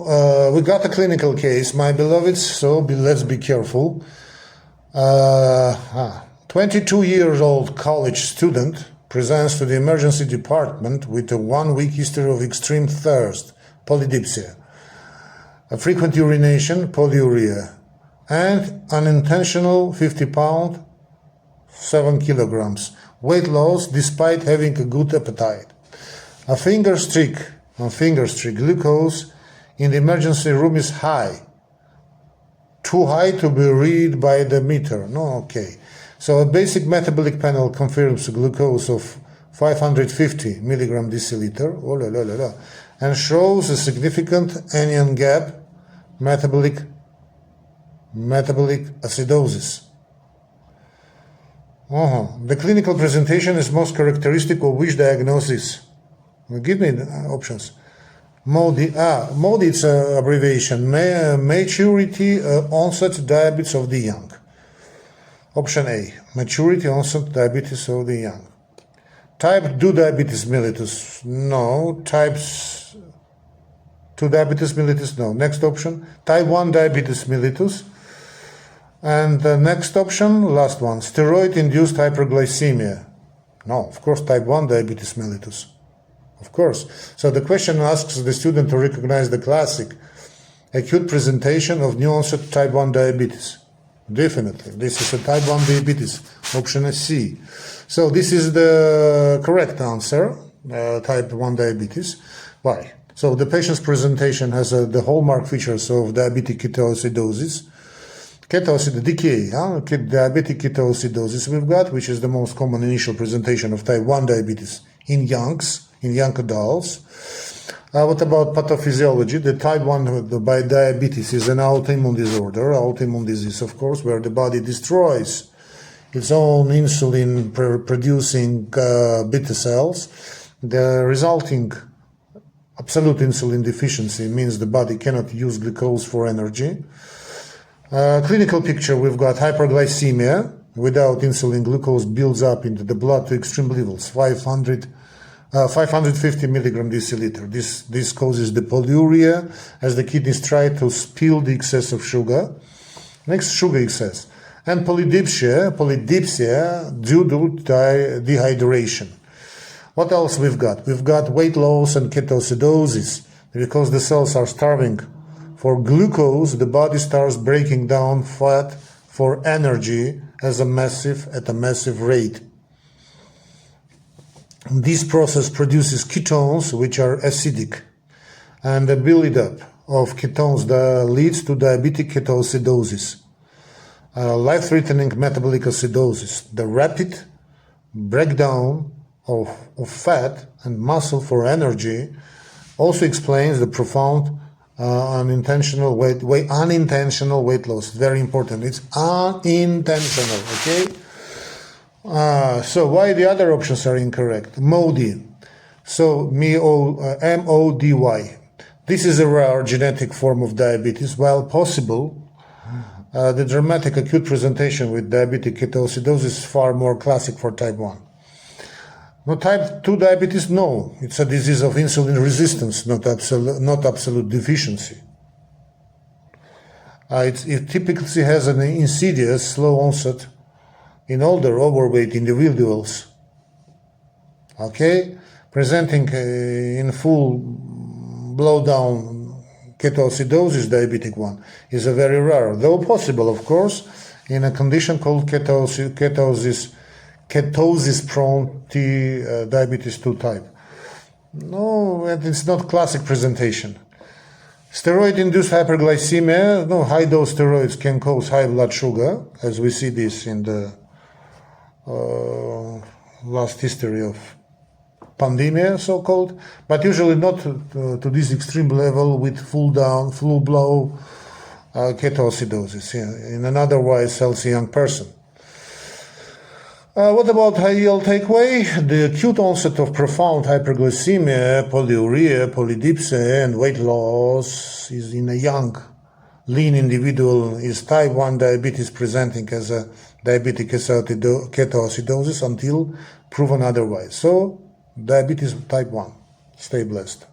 So we got a clinical case, my beloveds, so let's be careful. 22-year-old college student presents to the emergency department with a 1-week history of extreme thirst, polydipsia, a frequent urination, polyuria, and unintentional 50 pound, 7 kilograms, weight loss despite having a good appetite. A fingerstick glucose in the emergency room is high. Too high to be read by the meter. No, okay. So a basic metabolic panel confirms a glucose of 550 milligram deciliter, oh la la la la, and shows a significant anion gap, metabolic acidosis. The clinical presentation is most characteristic of which diagnosis? Give me options. MODY. MODY is an abbreviation. Maturity onset diabetes of the young. Option A. Maturity onset diabetes of the young. Type 2 diabetes mellitus. No. Type 2 diabetes mellitus. No. Next option. Type 1 diabetes mellitus. And the next option, last one. Steroid-induced hyperglycemia. No. Of course, type 1 diabetes mellitus. Of course. So the question asks the student to recognize the classic acute presentation of new-onset type 1 diabetes. Definitely. This is a type 1 diabetes. Option C. So this is the correct answer, type 1 diabetes. Why? So the patient's presentation has the hallmark features of diabetic ketoacidosis. Diabetic ketoacidosis we've got, which is the most common initial presentation of type 1 diabetes in young adults. What about pathophysiology? The type 1 by diabetes is an autoimmune disorder, autoimmune disease, of course, where the body destroys its own insulin producing beta cells. The resulting absolute insulin deficiency means the body cannot use glucose for energy. Clinical picture, we've got hyperglycemia. Without insulin, glucose builds up into the blood to extreme levels, 550 milligram deciliter. This causes the polyuria as the kidneys try to spill the excess of sugar. Next, sugar excess. And polydipsia due to dehydration. What else we've got? We've got weight loss and ketoacidosis. Because the cells are starving for glucose, the body starts breaking down fat for energy at a massive rate. This process produces ketones, which are acidic, and the buildup of ketones that leads to diabetic ketoacidosis, life-threatening metabolic acidosis. The rapid breakdown of fat and muscle for energy also explains the profound unintentional weight loss. Very important. It's unintentional, okay? So why the other options are incorrect? MODY. So MODY. This is a rare genetic form of diabetes. While possible, the dramatic acute presentation with diabetic ketoacidosis is far more classic for type 1. No, type 2 diabetes, no. It's a disease of insulin resistance, not absolute deficiency. It typically has an insidious, slow onset in older, overweight individuals. Okay? Presenting in full blowdown ketoacidosis, diabetic one, is a very rare, though possible, of course, in a condition called ketosis-prone diabetes 2 type. No, it's not classic presentation. Steroid-induced hyperglycemia, no, high-dose steroids can cause high blood sugar, as we see this in the last history of pandemia, so-called, but usually not to this extreme level with full-blown ketoacidosis in an otherwise healthy young person. What about high-yield takeaway? The acute onset of profound hyperglycemia, polyuria, polydipsia, and weight loss is in a young, lean individual is type 1 diabetes presenting as a diabetic ketoacidosis until proven otherwise. So, diabetes type 1. Stay blessed.